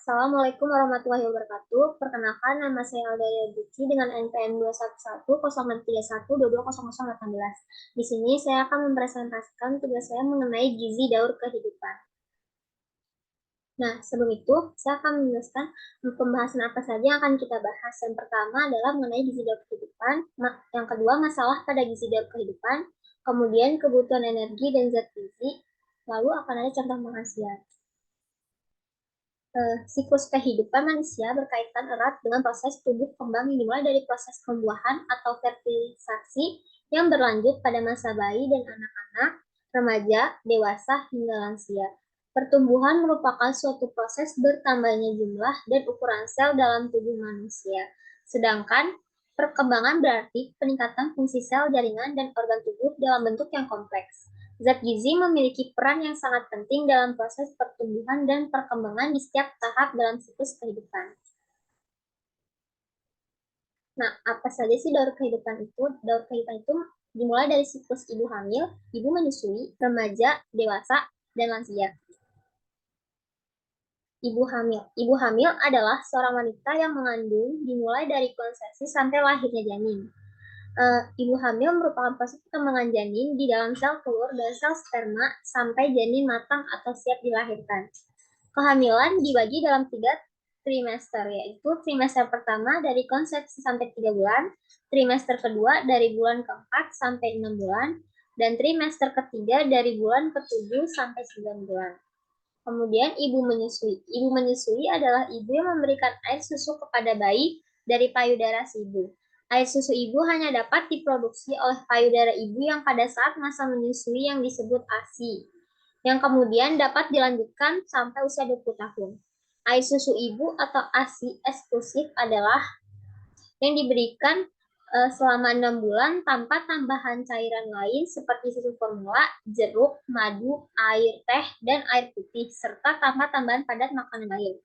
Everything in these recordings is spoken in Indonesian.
Assalamualaikum warahmatullahi wabarakatuh. Perkenalkan, nama saya Aldaya Guci dengan NPM 211 Di sini saya akan mempresentasikan tugas saya mengenai gizi daur kehidupan. Nah, sebelum itu, saya akan menjelaskan pembahasan apa saja yang akan kita bahas. Yang pertama adalah mengenai gizi daur kehidupan. Yang kedua, masalah pada gizi daur kehidupan. Kemudian, kebutuhan energi dan zat gizi. Lalu akan ada contoh penghasil. Siklus kehidupan manusia berkaitan erat dengan proses tumbuh kembang yang dimulai dari proses pembuahan atau fertilisasi yang berlanjut pada masa bayi dan anak-anak, remaja, dewasa, hingga lansia. Pertumbuhan merupakan suatu proses bertambahnya jumlah dan ukuran sel dalam tubuh manusia. Sedangkan perkembangan berarti peningkatan fungsi sel, jaringan, dan organ tubuh dalam bentuk yang kompleks. Zat gizi memiliki peran yang sangat penting dalam proses pertumbuhan dan perkembangan di setiap tahap dalam siklus kehidupan. Nah, apa saja sih daur kehidupan itu? Daur kehidupan itu dimulai dari siklus ibu hamil, ibu menyusui, remaja, dewasa, dan lansia. Ibu hamil adalah seorang wanita yang mengandung dimulai dari konsepsi sampai lahirnya janin. Ibu hamil merupakan proses perkembangan janin di dalam sel telur dan sel sperma sampai janin matang atau siap dilahirkan. Kehamilan dibagi dalam 3 trimester, yaitu trimester pertama dari konsepsi sampai 3 bulan, trimester kedua dari bulan ke-4 sampai 6 bulan, dan trimester ketiga dari bulan ke-7 sampai 9 bulan. Kemudian ibu menyusui. Ibu menyusui adalah ibu yang memberikan air susu kepada bayi dari payudara si ibu. Air susu ibu hanya dapat diproduksi oleh payudara ibu yang pada saat masa menyusui yang disebut ASI, yang kemudian dapat dilanjutkan sampai usia 20 tahun. Air susu ibu atau ASI eksklusif adalah yang diberikan selama 6 bulan tanpa tambahan cairan lain seperti susu formula, jeruk, madu, air teh, dan air putih, serta tanpa tambahan padat makanan lain.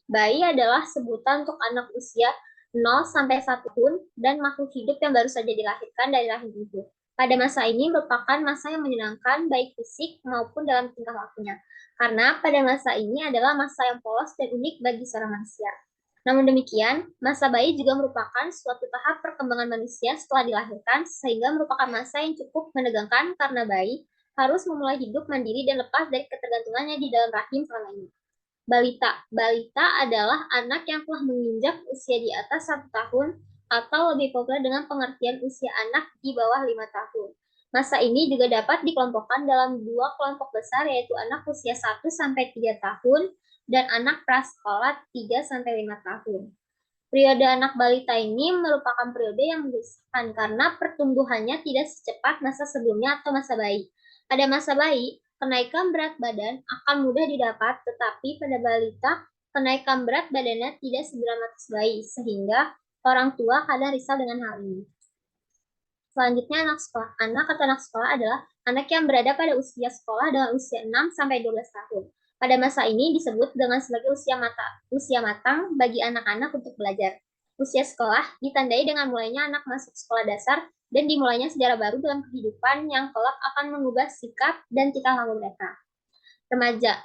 Bayi adalah sebutan untuk anak usia 0-1 tahun dan makhluk hidup yang baru saja dilahirkan dari rahim ibu. Pada masa ini merupakan masa yang menyenangkan baik fisik maupun dalam tingkah lakunya. Karena pada masa ini adalah masa yang polos dan unik bagi seorang manusia. Namun demikian, masa bayi juga merupakan suatu tahap perkembangan manusia setelah dilahirkan, sehingga merupakan masa yang cukup menegangkan karena bayi harus memulai hidup mandiri dan lepas dari ketergantungannya di dalam rahim selama ini. Balita adalah anak yang telah menginjak usia di atas 1 tahun atau lebih populer dengan pengertian usia anak di bawah 5 tahun. Masa ini juga dapat dikelompokkan dalam 2 kelompok besar, yaitu anak usia 1-3 tahun dan anak prasekolah 3-5 tahun. Periode anak balita ini merupakan periode yang menggelisahkan karena pertumbuhannya tidak secepat masa sebelumnya atau masa bayi. Pada masa bayi, kenaikan berat badan akan mudah didapat, tetapi pada balita, kenaikan berat badannya tidak sedramatis bayi, sehingga orang tua kadang risau dengan hal ini. Selanjutnya anak sekolah. Anak sekolah adalah anak yang berada pada usia sekolah dengan usia 6-12 tahun. Pada masa ini disebut dengan sebagai usia matang bagi anak-anak untuk belajar. Usia sekolah ditandai dengan mulainya anak masuk sekolah dasar dan dimulainya sejarah baru dalam kehidupan yang kelak akan mengubah sikap dan tingkah laku mereka.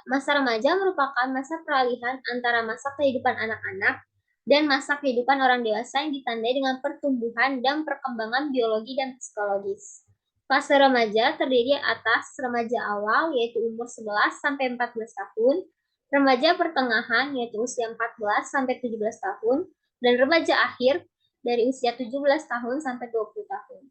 Masa remaja merupakan masa peralihan antara masa kehidupan anak-anak dan masa kehidupan orang dewasa yang ditandai dengan pertumbuhan dan perkembangan biologi dan psikologis. Fase remaja terdiri atas remaja awal, yaitu umur 11-14 tahun, remaja pertengahan, yaitu usia 14-17 tahun, dan remaja akhir dari usia 17 tahun sampai 20 tahun.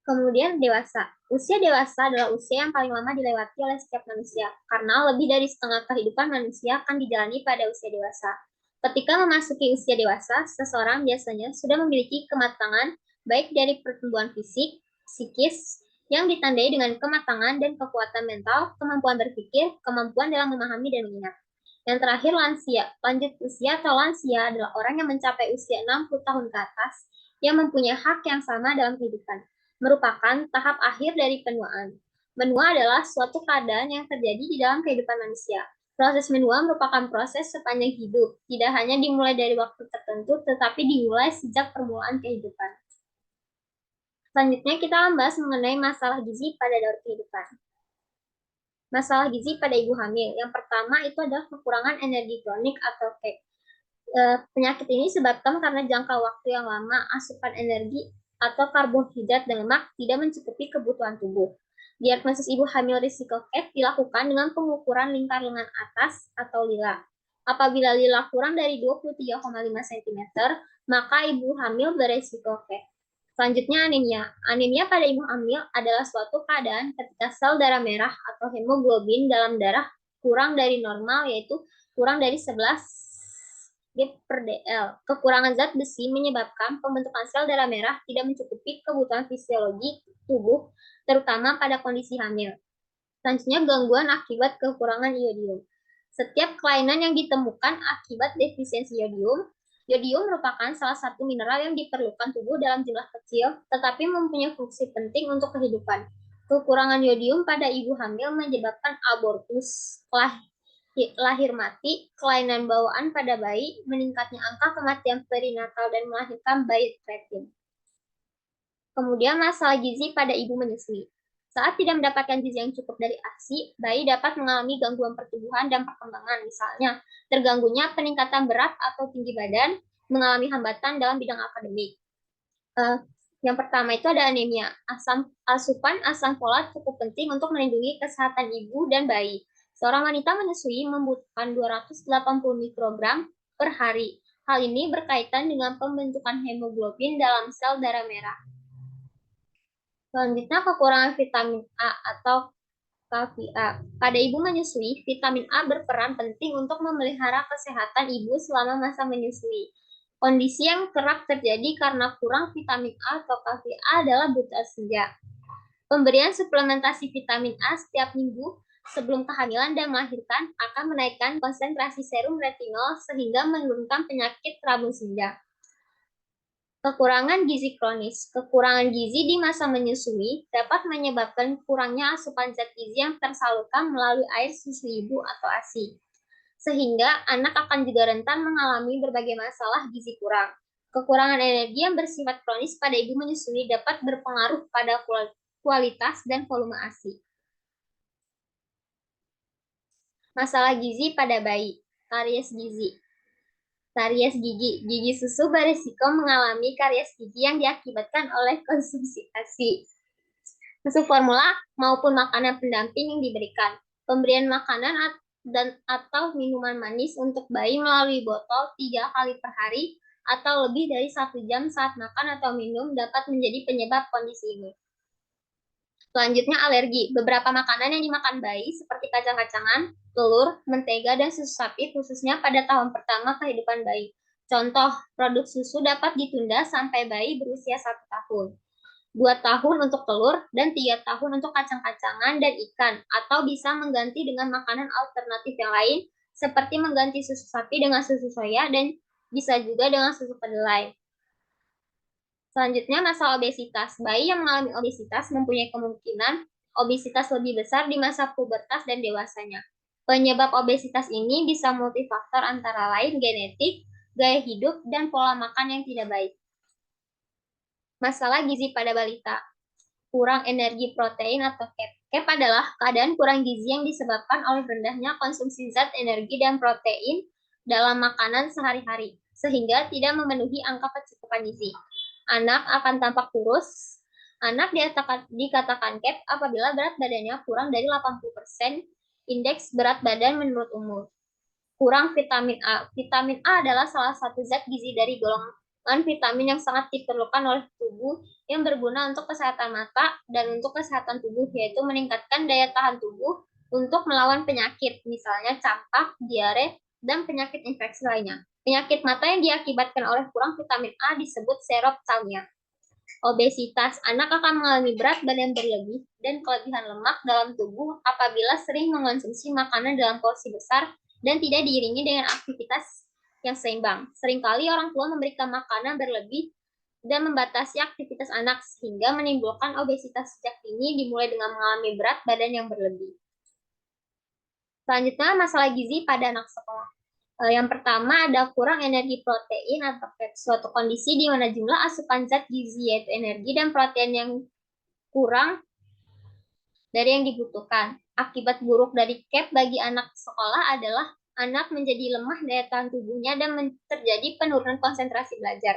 Kemudian dewasa. Usia dewasa adalah usia yang paling lama dilewati oleh setiap manusia, karena lebih dari setengah kehidupan manusia akan dijalani pada usia dewasa. Ketika memasuki usia dewasa, seseorang biasanya sudah memiliki kematangan baik dari pertumbuhan fisik, psikis, yang ditandai dengan kematangan dan kekuatan mental, kemampuan berpikir, kemampuan dalam memahami dan mengingat. Yang terakhir, lansia. Lanjut usia atau lansia adalah orang yang mencapai usia 60 tahun ke atas yang mempunyai hak yang sama dalam kehidupan, merupakan tahap akhir dari penuaan. Menua adalah suatu keadaan yang terjadi di dalam kehidupan manusia. Proses menua merupakan proses sepanjang hidup, tidak hanya dimulai dari waktu tertentu, tetapi dimulai sejak permulaan kehidupan. Selanjutnya kita membahas mengenai masalah gizi pada daur kehidupan. Masalah gizi pada ibu hamil. Yang pertama itu adalah kekurangan energi kronik atau KEK. Penyakit ini disebabkan karena jangka waktu yang lama asupan energi atau karbohidrat dan lemak tidak mencukupi kebutuhan tubuh. Diagnosis ibu hamil risiko KEK dilakukan dengan pengukuran lingkar lengan atas atau lila. Apabila lila kurang dari 23,5 cm, maka ibu hamil beresiko KEK. Selanjutnya anemia. Anemia pada ibu hamil adalah suatu keadaan ketika sel darah merah atau hemoglobin dalam darah kurang dari normal, yaitu kurang dari 11 G/dl. Kekurangan zat besi menyebabkan pembentukan sel darah merah tidak mencukupi kebutuhan fisiologi tubuh, terutama pada kondisi hamil. Selanjutnya gangguan akibat kekurangan iodium. Setiap kelainan yang ditemukan akibat defisiensi iodium. Iodium merupakan salah satu mineral yang diperlukan tubuh dalam jumlah kecil, tetapi mempunyai fungsi penting untuk kehidupan. Kekurangan iodium pada ibu hamil menyebabkan abortus, lahir mati, kelainan bawaan pada bayi, meningkatnya angka kematian perinatal, dan melahirkan bayi kreatin. Kemudian masalah gizi pada ibu menyusui. Saat tidak mendapatkan gizi yang cukup dari ASI, bayi dapat mengalami gangguan pertumbuhan dan perkembangan, misalnya terganggunya peningkatan berat atau tinggi badan, mengalami hambatan dalam bidang akademik. Yang pertama itu ada anemia. Asupan asam folat cukup penting untuk melindungi kesehatan ibu dan bayi. Seorang wanita menyusui membutuhkan 280 mikrogram per hari. Hal ini berkaitan dengan pembentukan hemoglobin dalam sel darah merah. Selanjutnya kekurangan vitamin A atau KVA. Pada ibu menyusui, vitamin A berperan penting untuk memelihara kesehatan ibu selama masa menyusui. Kondisi yang kerap terjadi karena kurang vitamin A atau KVA adalah buta senja. Pemberian suplementasi vitamin A setiap minggu sebelum kehamilan dan melahirkan akan menaikkan konsentrasi serum retinol sehingga menurunkan penyakit rabun senja. Kekurangan gizi kronis. Kekurangan gizi di masa menyusui dapat menyebabkan kurangnya asupan zat gizi yang tersalurkan melalui air susu ibu atau ASI. Sehingga anak akan juga rentan mengalami berbagai masalah gizi kurang. Kekurangan energi yang bersifat kronis pada ibu menyusui dapat berpengaruh pada kualitas dan volume ASI. Masalah gizi pada bayi. Karies gizi. Karies gigi. Gigi susu berisiko mengalami karies gigi yang diakibatkan oleh konsumsi ASI. Susu formula maupun makanan pendamping yang diberikan. Pemberian makanan atau minuman manis untuk bayi melalui botol 3 kali per hari atau lebih dari 1 jam saat makan atau minum dapat menjadi penyebab kondisi ini. Selanjutnya alergi. Beberapa makanan yang dimakan bayi seperti kacang-kacangan, telur, mentega, dan susu sapi khususnya pada tahun pertama kehidupan bayi. Contoh, produk susu dapat ditunda sampai bayi berusia 1 tahun. 2 tahun untuk telur, dan 3 tahun untuk kacang-kacangan dan ikan, atau bisa mengganti dengan makanan alternatif yang lain, seperti mengganti susu sapi dengan susu soya, dan bisa juga dengan susu kedelai. Selanjutnya, masalah obesitas. Bayi yang mengalami obesitas mempunyai kemungkinan obesitas lebih besar di masa pubertas dan dewasanya. Penyebab obesitas ini bisa multifaktor antara lain genetik, gaya hidup, dan pola makan yang tidak baik. Masalah gizi pada balita. Kurang energi protein atau KEP. KEP adalah keadaan kurang gizi yang disebabkan oleh rendahnya konsumsi zat energi dan protein dalam makanan sehari-hari, sehingga tidak memenuhi angka kecukupan gizi. Anak akan tampak kurus. Anak dikatakan KEP apabila berat badannya kurang dari 80% indeks berat badan menurut umur. Kurang vitamin A. Vitamin A adalah salah satu zat gizi dari golongan vitamin yang sangat diperlukan oleh tubuh yang berguna untuk kesehatan mata dan untuk kesehatan tubuh, yaitu meningkatkan daya tahan tubuh untuk melawan penyakit, misalnya campak, diare, dan penyakit infeksi lainnya. Penyakit mata yang diakibatkan oleh kurang vitamin A disebut serophthalmia. Obesitas. Anak akan mengalami berat badan berlebih dan kelebihan lemak dalam tubuh apabila sering mengonsumsi makanan dalam porsi besar dan tidak diiringi dengan aktivitas yang seimbang. Seringkali orang tua memberikan makanan berlebih dan membatasi aktivitas anak sehingga menimbulkan obesitas sejak dini, dimulai dengan mengalami berat badan yang berlebih. Selanjutnya, masalah gizi pada anak sekolah. Yang pertama ada kurang energi protein atau suatu kondisi di mana jumlah asupan zat gizi yaitu energi dan protein yang kurang dari yang dibutuhkan. Akibat buruk dari CAP bagi anak sekolah adalah anak menjadi lemah daya tahan tubuhnya dan terjadi penurunan konsentrasi belajar.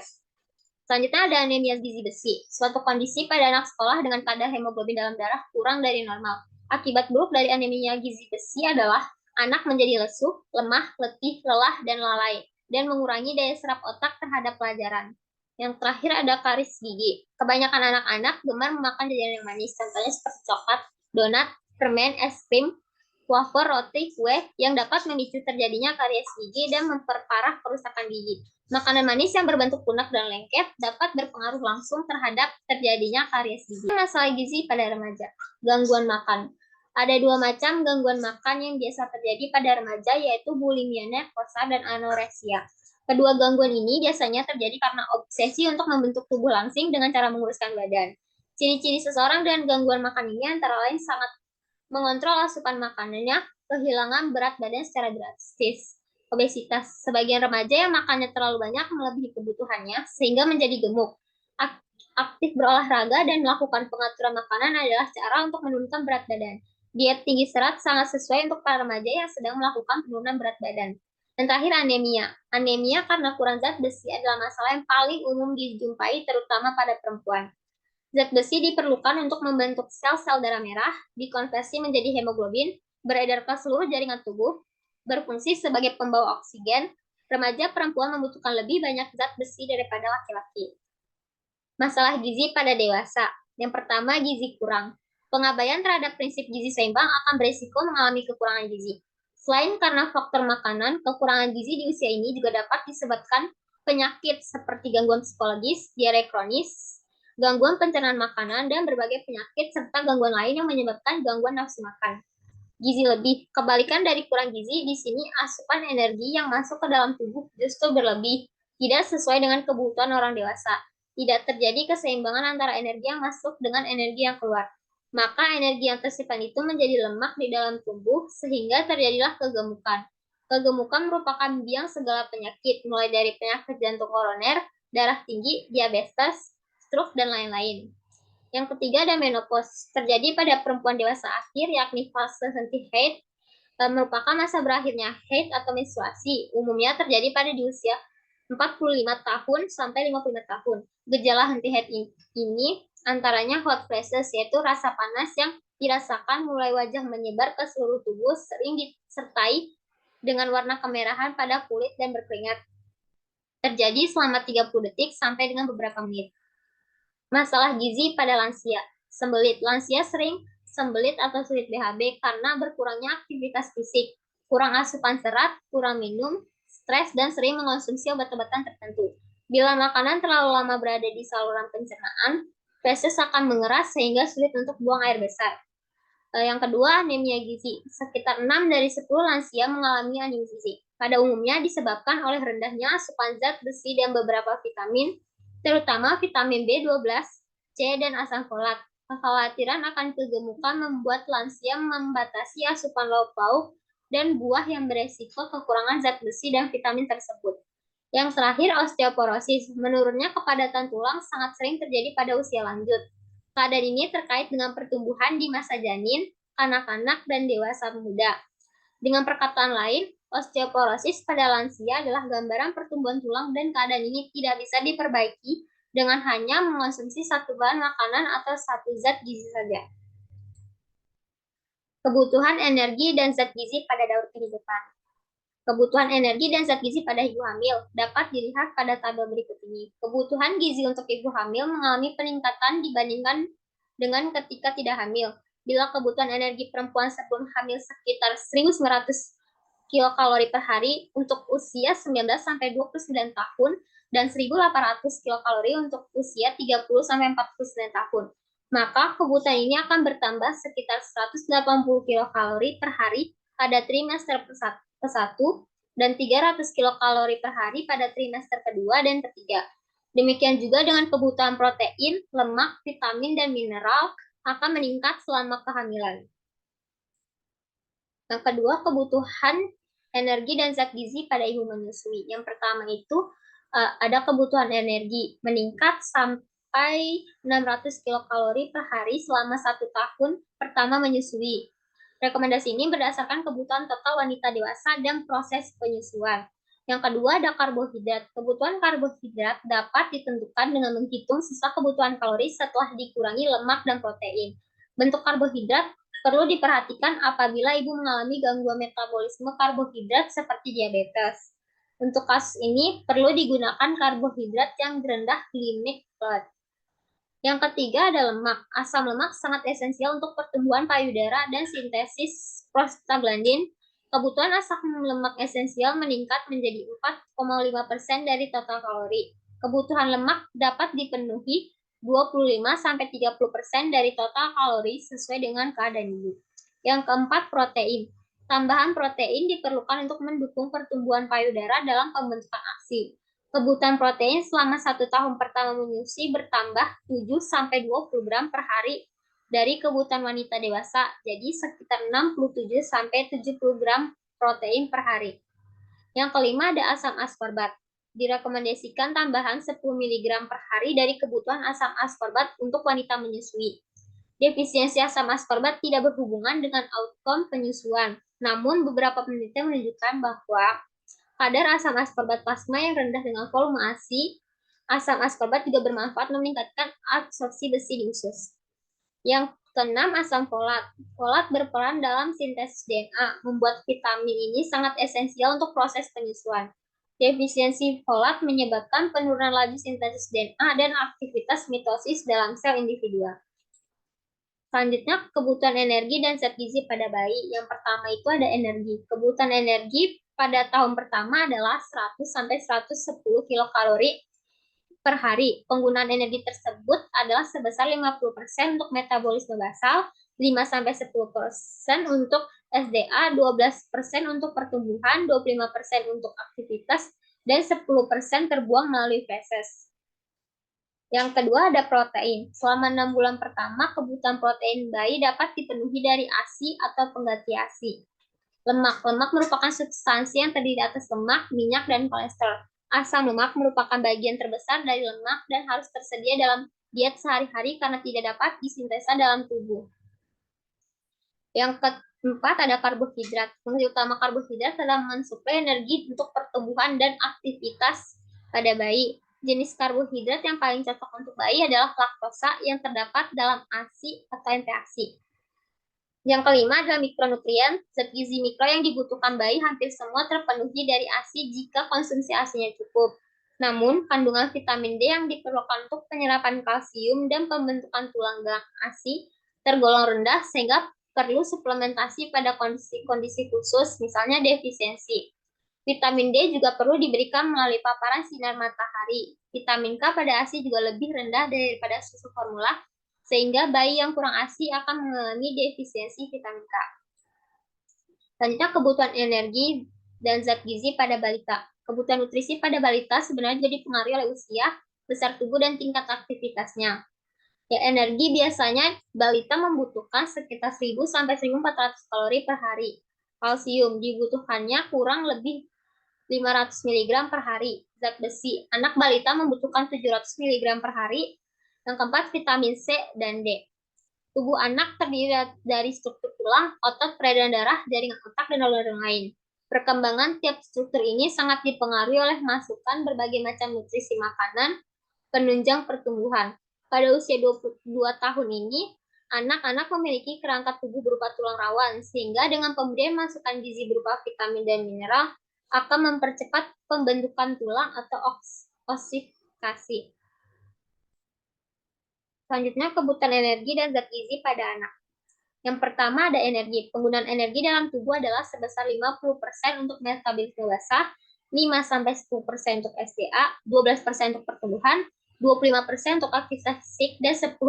Selanjutnya ada anemia gizi besi, suatu kondisi pada anak sekolah dengan kadar hemoglobin dalam darah kurang dari normal. Akibat buruk dari anemia gizi besi adalah anak menjadi lesu, lemah, letih, lelah, dan lalai, dan mengurangi daya serap otak terhadap pelajaran. Yang terakhir ada karies gigi. Kebanyakan anak-anak gemar memakan jajanan yang manis, contohnya seperti coklat, donat, permen, es krim, wafer, roti, kue, yang dapat memicu terjadinya karies gigi dan memperparah kerusakan gigi. Makanan manis yang berbentuk lunak dan lengket dapat berpengaruh langsung terhadap terjadinya karies gigi. Masalah gizi pada remaja. Gangguan makan. Ada dua macam gangguan makan yang biasa terjadi pada remaja, yaitu bulimia nervosa dan anoreksia. Kedua gangguan ini biasanya terjadi karena obsesi untuk membentuk tubuh langsing dengan cara menguruskan badan. Ciri-ciri seseorang dengan gangguan makan ini antara lain sangat mengontrol asupan makanannya, kehilangan berat badan secara drastis. Obesitas. Sebagian remaja yang makannya terlalu banyak melebihi kebutuhannya sehingga menjadi gemuk. Aktif berolahraga dan melakukan pengaturan makanan adalah cara untuk menurunkan berat badan. Diet tinggi serat sangat sesuai untuk para remaja yang sedang melakukan penurunan berat badan. Dan terakhir anemia. Anemia karena kurang zat besi adalah masalah yang paling umum dijumpai terutama pada perempuan. Zat besi diperlukan untuk membentuk sel-sel darah merah, dikonversi menjadi hemoglobin, beredar ke seluruh jaringan tubuh, berfungsi sebagai pembawa oksigen. Remaja perempuan membutuhkan lebih banyak zat besi daripada laki-laki. Masalah gizi pada dewasa. Yang pertama, gizi kurang. Pengabaian terhadap prinsip gizi seimbang akan berisiko mengalami kekurangan gizi. Selain karena faktor makanan, kekurangan gizi di usia ini juga dapat disebabkan penyakit seperti gangguan psikologis, diare kronis, gangguan pencernaan makanan, dan berbagai penyakit serta gangguan lain yang menyebabkan gangguan nafsu makan. Gizi lebih. Kebalikan dari kurang gizi, di sini asupan energi yang masuk ke dalam tubuh justru berlebih, tidak sesuai dengan kebutuhan orang dewasa. Tidak terjadi keseimbangan antara energi yang masuk dengan energi yang keluar. Maka energi yang tersimpan itu menjadi lemak di dalam tubuh sehingga terjadilah kegemukan. Kegemukan merupakan biang segala penyakit, mulai dari penyakit jantung koroner, darah tinggi, diabetes, stroke, dan lain-lain. Yang ketiga ada menopause, terjadi pada perempuan dewasa akhir, yakni fase henti haid, merupakan masa berakhirnya haid atau menstruasi. Umumnya terjadi pada di usia 45 tahun sampai 55 tahun. Gejala henti haid ini antaranya hot flashes, yaitu rasa panas yang dirasakan mulai wajah menyebar ke seluruh tubuh, sering disertai dengan warna kemerahan pada kulit dan berkeringat. Terjadi selama 30 detik sampai dengan beberapa menit. Masalah gizi pada lansia. Sembelit. Lansia sering sembelit atau sulit BHB karena berkurangnya aktivitas fisik, kurang asupan serat, kurang minum, stres, dan sering mengonsumsi obat-obatan tertentu. Bila makanan terlalu lama berada di saluran pencernaan, feses akan mengeras sehingga sulit untuk buang air besar. Yang kedua, anemia gizi. Sekitar 6 dari 10 lansia mengalami anemia gizi. Pada umumnya disebabkan oleh rendahnya asupan zat besi dan beberapa vitamin, terutama vitamin B12, C, dan asam folat. Kekhawatiran akan kegemukan membuat lansia membatasi asupan lauk pauk dan buah yang beresiko kekurangan zat besi dan vitamin tersebut. Yang terakhir, osteoporosis. Menurunnya kepadatan tulang sangat sering terjadi pada usia lanjut. Keadaan ini terkait dengan pertumbuhan di masa janin, kanak-kanak, dan dewasa muda. Dengan perkataan lain, osteoporosis pada lansia adalah gambaran pertumbuhan tulang dan keadaan ini tidak bisa diperbaiki dengan hanya mengonsumsi satu bahan makanan atau satu zat gizi saja. Kebutuhan energi dan zat gizi pada daur kehidupan. Kebutuhan energi dan zat gizi pada ibu hamil dapat dilihat pada tabel berikut ini. Kebutuhan gizi untuk ibu hamil mengalami peningkatan dibandingkan dengan ketika tidak hamil. Bila kebutuhan energi perempuan sebelum hamil sekitar 1.900 kilokalori per hari untuk usia 19-29 tahun dan 1.800 kilokalori untuk usia 30-49 tahun. Maka kebutuhan ini akan bertambah sekitar 180 kilokalori per hari pada trimester ke-1 dan 300 kilokalori per hari pada trimester kedua dan ketiga. Demikian juga dengan kebutuhan protein, lemak, vitamin, dan mineral akan meningkat selama kehamilan. Yang kedua, kebutuhan energi dan zat gizi pada ibu menyusui. Yang pertama itu ada kebutuhan energi meningkat sampai 600 kilokalori per hari selama 1 tahun pertama menyusui. Rekomendasi ini berdasarkan kebutuhan total wanita dewasa dan proses penyusuan. Yang kedua ada karbohidrat. Kebutuhan karbohidrat dapat ditentukan dengan menghitung sisa kebutuhan kalori setelah dikurangi lemak dan protein. Bentuk karbohidrat perlu diperhatikan apabila ibu mengalami gangguan metabolisme karbohidrat seperti diabetes. Untuk kasus ini perlu digunakan karbohidrat yang rendah glycemic load. Yang ketiga ada lemak. Asam lemak sangat esensial untuk pertumbuhan payudara dan sintesis prostaglandin. Kebutuhan asam lemak esensial meningkat menjadi 4,5% dari total kalori. Kebutuhan lemak dapat dipenuhi 25-30% dari total kalori sesuai dengan keadaan ibu. Yang keempat, protein. Tambahan protein diperlukan untuk mendukung pertumbuhan payudara dalam pembentukan ASI. Kebutuhan protein selama 1 tahun pertama menyusui bertambah 7-20 gram per hari dari kebutuhan wanita dewasa, jadi sekitar 67-70 gram protein per hari. Yang kelima ada asam askorbat. Direkomendasikan tambahan 10 mg per hari dari kebutuhan asam askorbat untuk wanita menyusui. Defisiensi asam askorbat tidak berhubungan dengan outcome penyusuan, namun beberapa penelitian menunjukkan bahwa kadar asam askorbat plasma yang rendah dengan volume ASI, asam askorbat juga bermanfaat meningkatkan absorpsi besi di usus. Yang keenam, asam folat. Folat berperan dalam sintesis DNA, membuat vitamin ini sangat esensial untuk proses penyusuan. Defisiensi folat menyebabkan penurunan laju sintesis DNA dan aktivitas mitosis dalam sel individual. Selanjutnya, kebutuhan energi dan zat gizi pada bayi. Yang pertama itu ada energi. Kebutuhan energi pada tahun pertama adalah 100-110 kilokalori per hari. Penggunaan energi tersebut adalah sebesar 50% untuk metabolisme basal, 5-10% untuk SDA, 12% untuk pertumbuhan, 25% untuk aktivitas, dan 10% terbuang melalui feses. Yang kedua ada protein. Selama 6 bulan pertama, kebutuhan protein bayi dapat dipenuhi dari ASI atau pengganti ASI. Lemak. Lemak merupakan substansi yang terdiri atas lemak, minyak, dan kolesterol. Asam lemak merupakan bagian terbesar dari lemak dan harus tersedia dalam diet sehari-hari karena tidak dapat disintesa dalam tubuh. Yang keempat ada karbohidrat. Fungsi utama karbohidrat adalah mensuplai energi untuk pertumbuhan dan aktivitas pada bayi. Jenis karbohidrat yang paling cocok untuk bayi adalah laktosa yang terdapat dalam ASI atau MPASI. Yang kelima adalah mikronutrien. Zat gizi mikro yang dibutuhkan bayi hampir semua terpenuhi dari ASI jika konsumsi ASI-nya cukup. Namun, kandungan vitamin D yang diperlukan untuk penyerapan kalsium dan pembentukan tulang belakang ASI tergolong rendah sehingga perlu suplementasi pada kondisi-kondisi khusus, misalnya defisiensi. Vitamin D juga perlu diberikan melalui paparan sinar matahari. Vitamin K pada ASI juga lebih rendah daripada susu formula, sehingga bayi yang kurang ASI akan mengalami defisiensi vitamin K. Selanjutnya, kebutuhan energi dan zat gizi pada balita. Kebutuhan nutrisi pada balita sebenarnya juga dipengaruhi oleh usia, besar tubuh, dan tingkat aktivitasnya. Ya, energi biasanya balita membutuhkan sekitar 1000-1400 kalori per hari. Kalsium dibutuhkannya kurang lebih 500 mg per hari. Zat besi, anak balita membutuhkan 700 mg per hari. Yang keempat, vitamin C dan D. Tubuh anak terdiri dari struktur tulang, otot, peredaran darah, jaringan otak, dan organ lain. Perkembangan tiap struktur ini sangat dipengaruhi oleh masukan berbagai macam nutrisi makanan, penunjang pertumbuhan. Pada usia 22 tahun ini, anak-anak memiliki kerangka tubuh berupa tulang rawan, sehingga dengan pemberian masukan gizi berupa vitamin dan mineral, akan mempercepat pembentukan tulang atau osifikasi. Selanjutnya, kebutuhan energi dan zat gizi pada anak. Yang pertama ada energi. Penggunaan energi dalam tubuh adalah sebesar 50% untuk metabolisme basal, 5-10% untuk SDA, 12% untuk pertumbuhan, 25% untuk aktivitas fisik, dan 10%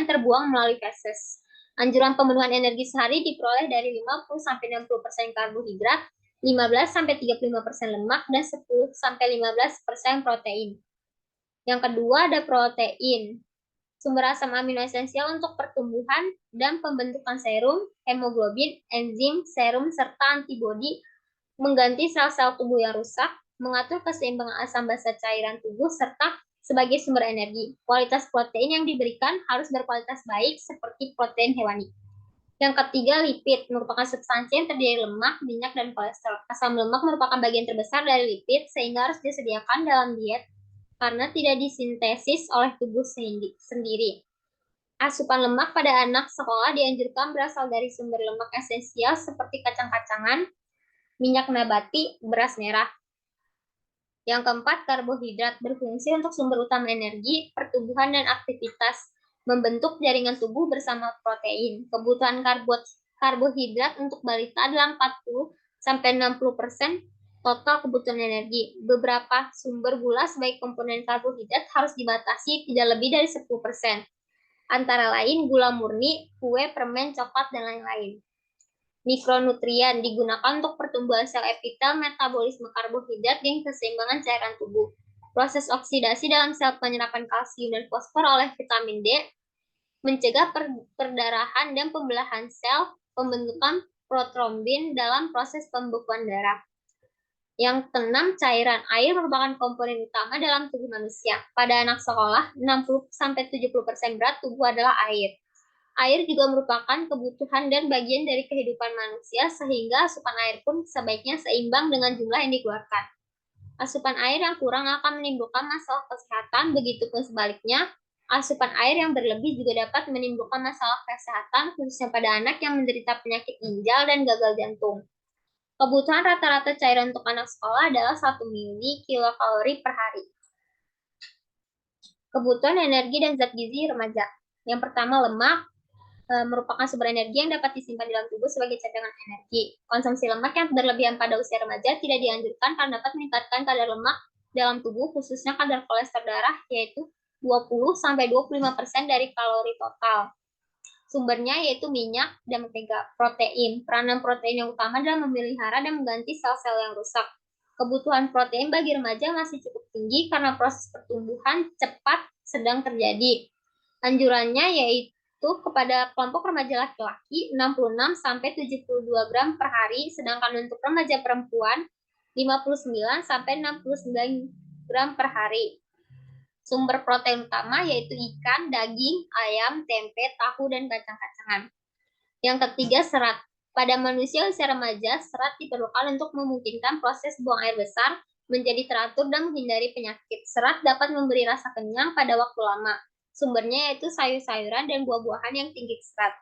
terbuang melalui feses. Anjuran pemenuhan energi sehari diperoleh dari 50-60% karbohidrat, 15-35% lemak, dan 10-15% protein. Yang kedua ada protein. Sumber asam amino esensial untuk pertumbuhan dan pembentukan serum, hemoglobin, enzim, serum, serta antibodi, mengganti sel-sel tubuh yang rusak, mengatur keseimbangan asam basa cairan tubuh, serta sebagai sumber energi. Kualitas protein yang diberikan harus berkualitas baik seperti protein hewani. Yang ketiga, lipid merupakan substansi yang terdiri dari lemak, minyak, dan kolesterol. Asam lemak merupakan bagian terbesar dari lipid sehingga harus disediakan dalam diet karena tidak disintesis oleh tubuh sendiri. Asupan lemak pada anak sekolah dianjurkan berasal dari sumber lemak esensial seperti kacang-kacangan, minyak nabati, beras merah. Yang keempat, karbohidrat berfungsi untuk sumber utama energi, pertumbuhan, dan aktivitas, membentuk jaringan tubuh bersama protein. Kebutuhan karbohidrat untuk balita adalah 40-60% total kebutuhan energi. Beberapa sumber gula sebagai komponen karbohidrat harus dibatasi tidak lebih dari 10%. Antara lain gula murni, kue, permen, coklat, dan lain-lain. Mikronutrien digunakan untuk pertumbuhan sel epitel, metabolisme karbohidrat, dan keseimbangan cairan tubuh. Proses oksidasi dalam sel penyerapan kalsium dan fosfor oleh vitamin D mencegah perdarahan dan pembelahan sel, pembentukan protrombin dalam proses pembekuan darah. Yang keenam, cairan air merupakan komponen utama dalam tubuh manusia. Pada anak sekolah, 60-70% berat tubuh adalah air. Air juga merupakan kebutuhan dan bagian dari kehidupan manusia, sehingga asupan air pun sebaiknya seimbang dengan jumlah yang dikeluarkan. Asupan air yang kurang akan menimbulkan masalah kesehatan, begitupun sebaliknya, asupan air yang berlebih juga dapat menimbulkan masalah kesehatan, khususnya pada anak yang menderita penyakit ginjal dan gagal jantung. Kebutuhan rata-rata cairan untuk anak sekolah adalah 1 kilokalori per hari. Kebutuhan energi dan zat gizi remaja. Yang pertama, lemak merupakan sumber energi yang dapat disimpan dalam tubuh sebagai cadangan energi. Konsumsi lemak yang berlebihan pada usia remaja tidak dianjurkan karena dapat meningkatkan kadar lemak dalam tubuh, khususnya kadar kolesterol darah, yaitu 20-25% dari kalori total. Sumbernya yaitu minyak dan mentega. Protein. Peranan protein yang utama adalah memelihara dan mengganti sel-sel yang rusak. Kebutuhan protein bagi remaja masih cukup tinggi karena proses pertumbuhan cepat sedang terjadi. Anjurannya yaitu kepada kelompok remaja laki-laki 66-72 gram per hari, sedangkan untuk remaja perempuan 59-69 gram per hari. Sumber protein utama yaitu ikan, daging, ayam, tempe, tahu, dan kacang-kacangan. Yang ketiga, serat. Pada manusia usia remaja, serat diperlukan untuk memungkinkan proses buang air besar menjadi teratur dan menghindari penyakit. Serat dapat memberi rasa kenyang pada waktu lama. Sumbernya yaitu sayur-sayuran dan buah-buahan yang tinggi serat.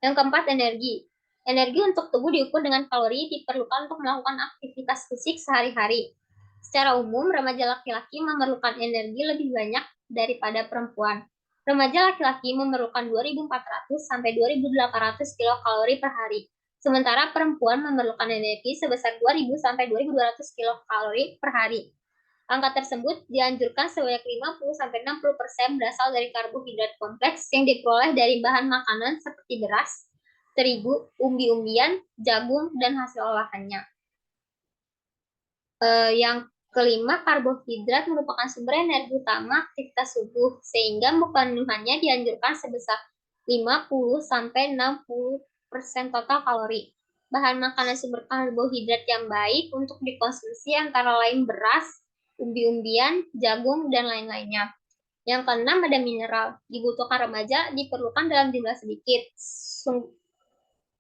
Yang keempat, energi. Energi untuk tubuh diukur dengan kalori diperlukan untuk melakukan aktivitas fisik sehari-hari. Secara umum, remaja laki-laki memerlukan energi lebih banyak daripada perempuan. Remaja laki-laki memerlukan 2.400 sampai 2.800 kilokalori per hari, sementara perempuan memerlukan energi sebesar 2.000 sampai 2.200 kilokalori per hari. Angka tersebut dianjurkan sebanyak 50-60% berasal dari karbohidrat kompleks yang diperoleh dari bahan makanan seperti beras, terigu, umbi-umbian, jagung, dan hasil olahannya. Yang kelima, karbohidrat merupakan sumber energi utama aktivitas tubuh, sehingga pemenuhannya dianjurkan sebesar 50-60% total kalori. Bahan makanan sumber karbohidrat yang baik untuk dikonsumsi antara lain beras, umbi-umbian, jagung, dan lain-lainnya. Yang keenam, ada mineral. Dibutuhkan remaja diperlukan dalam jumlah sedikit.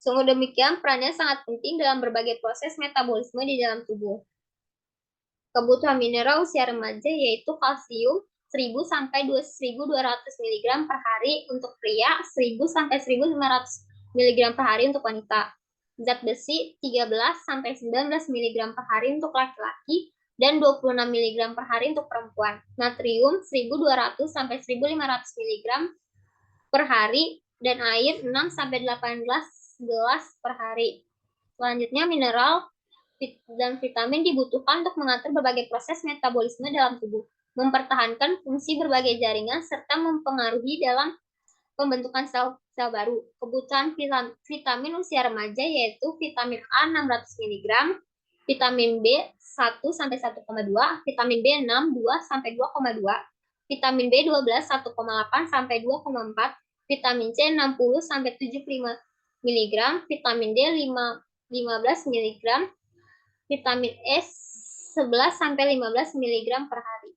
Sungguh demikian, perannya sangat penting dalam berbagai proses metabolisme di dalam tubuh. Kebutuhan mineral usia remaja yaitu kalsium 1000 sampai 1200 mg per hari untuk pria, 1000 sampai 1500 mg per hari untuk wanita. Zat besi 13 sampai 19 mg per hari untuk laki-laki dan 26 mg per hari untuk perempuan. Natrium 1200 sampai 1500 mg per hari dan air 6 sampai 18 gelas per hari. Selanjutnya, mineral dan vitamin dibutuhkan untuk mengatur berbagai proses metabolisme dalam tubuh, mempertahankan fungsi berbagai jaringan, serta mempengaruhi dalam pembentukan sel baru. Kebutuhan vitamin usia remaja yaitu vitamin A 600 mg, vitamin B 1 sampai 1,2, vitamin B6 2 sampai 2,2, vitamin B12 1,8 sampai 2,4, vitamin C 60 sampai 75 mg, vitamin D 15 mg, vitamin E 11 sampai 15 mg per hari.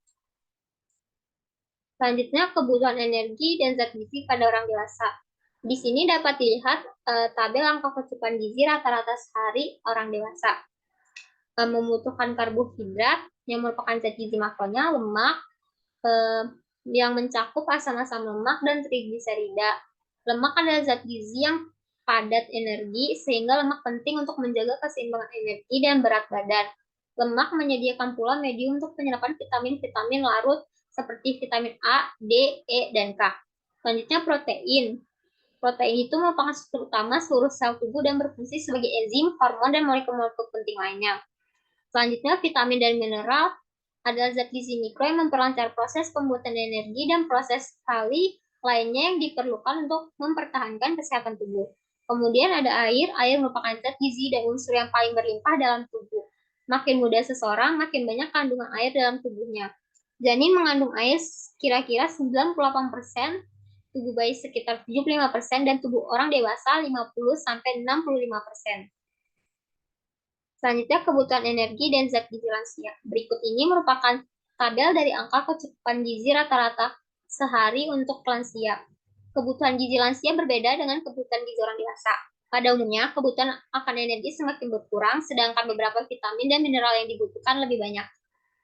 Selanjutnya, kebutuhan energi dan zat gizi pada orang dewasa. Di sini dapat dilihat tabel angka kecukupan gizi rata-rata sehari orang dewasa. Membutuhkan karbohidrat yang merupakan zat gizi makronya, lemak yang mencakup asam-asam lemak dan trigliserida. Lemak adalah zat gizi yang padat energi sehingga lemak penting untuk menjaga keseimbangan energi dan berat badan. Lemak menyediakan pula medium untuk penyerapan vitamin-vitamin larut seperti vitamin A, D, E, dan K. Selanjutnya protein. Protein itu merupakan struktur utama seluruh sel tubuh dan berfungsi sebagai enzim, hormon, dan molekul-molekul penting lainnya. Selanjutnya, vitamin dan mineral adalah zat gizi mikro yang memperlancar proses pembuatan energi dan proses sekali lainnya yang diperlukan untuk mempertahankan kesehatan tubuh. Kemudian ada air. Air merupakan zat gizi dan unsur yang paling berlimpah dalam tubuh. Makin muda seseorang, makin banyak kandungan air dalam tubuhnya. Janin mengandung air kira-kira 98%, tubuh bayi sekitar 75%, dan tubuh orang dewasa 50-65%. Selanjutnya, kebutuhan energi dan zat gizi lansia. Berikut ini merupakan tabel dari angka kecukupan gizi rata-rata sehari untuk lansia. Kebutuhan gizi lansia berbeda dengan kebutuhan gizi orang dewasa. Pada umumnya, kebutuhan akan energi semakin berkurang, sedangkan beberapa vitamin dan mineral yang dibutuhkan lebih banyak.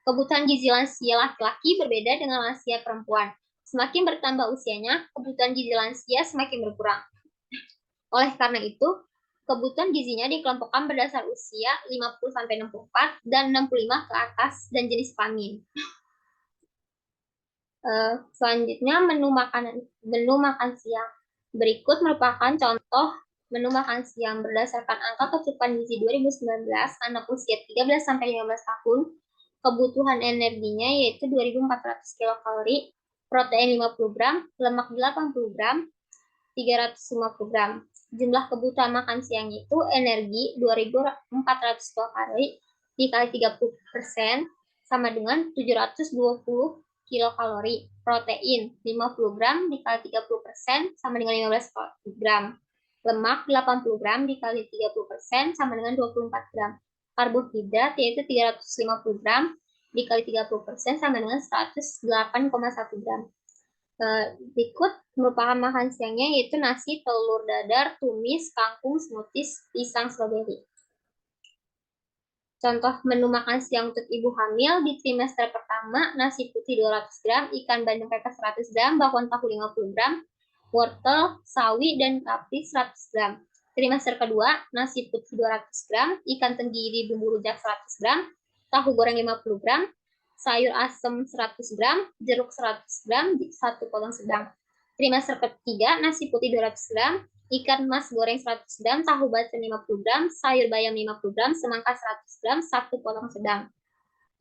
Kebutuhan gizi lansia laki-laki berbeda dengan lansia perempuan. Semakin bertambah usianya, kebutuhan gizi lansia semakin berkurang. Oleh karena itu, kebutuhan gizinya dikelompokkan berdasar usia 50-64 dan 65 ke atas dan jenis kelamin. Selanjutnya, menu makan siang. Berikut merupakan contoh menu makan siang berdasarkan angka kecukupan gizi 2019 anak usia 13-15 tahun. Kebutuhan energinya yaitu 2.400 kilokalori, protein 50 gram, lemak 80 gram, 350 gram. Jumlah kebutuhan makan siang itu energi 2.400 kilokalori dikali 30% sama dengan 720 kilokalori. Protein 50 gram dikali 30% sama dengan 15 gram. Lemak 80 gram dikali 30% sama dengan 24 gram. Karbohidrat yaitu 350 gram dikali 30% sama dengan 108,1 gram. Berikut merupakan makan siangnya yaitu nasi, telur dadar, tumis, kangkung, smoothies, pisang, stroberi. Contoh menu makan siang untuk ibu hamil di trimester pertama, nasi putih 200 gram, ikan bandeng pepes 100 gram, bakwan tahu 50 gram, wortel, sawi, dan kapri 100 gram. Trimester kedua, nasi putih 200 gram, ikan tenggiri bumbu rujak 100 gram, tahu goreng 50 gram, sayur asem 100 gram, jeruk 100 gram, satu potong sedang. Trimester ketiga, nasi putih 200 gram, ikan mas goreng 100 gram, tahu bacem 50 gram, sayur bayam 50 gram, semangka 100 gram, satu potong sedang.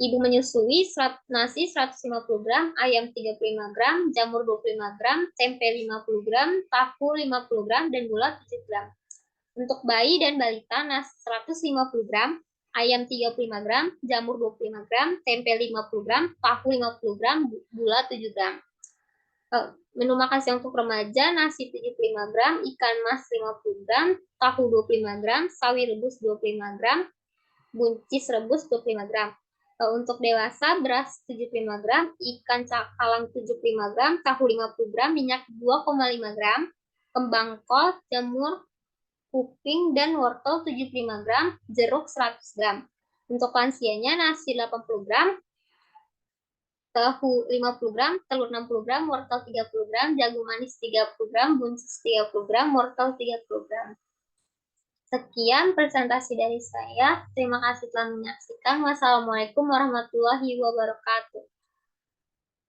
Ibu menyusui, nasi 150 gram, ayam 35 gram, jamur 25 gram, tempe 50 gram, tahu 50 gram, dan gula 7 gram. Untuk bayi dan balita, nasi 150 gram, ayam 35 gram, jamur 25 gram, tempe 50 gram, tahu 50 gram, gula 7 gram. Menu makan siang untuk remaja, nasi 75 gram, ikan mas 50 gram, tahu 25 gram, sawi rebus 25 gram, buncis rebus 25 gram. Untuk dewasa, beras 75 gram, ikan cakalang 75 gram, tahu 50 gram, minyak 2,5 gram, kembang kol, jamur, kuping, dan wortel 75 gram, jeruk 100 gram. Untuk lansianya, nasi 80 gram, tahu 50 gram, telur 60 gram, wortel 30 gram, jagung manis 30 gram, buncis 30 gram, wortel 30 gram. Sekian presentasi dari saya. Terima kasih telah menyaksikan. Wassalamualaikum warahmatullahi wabarakatuh.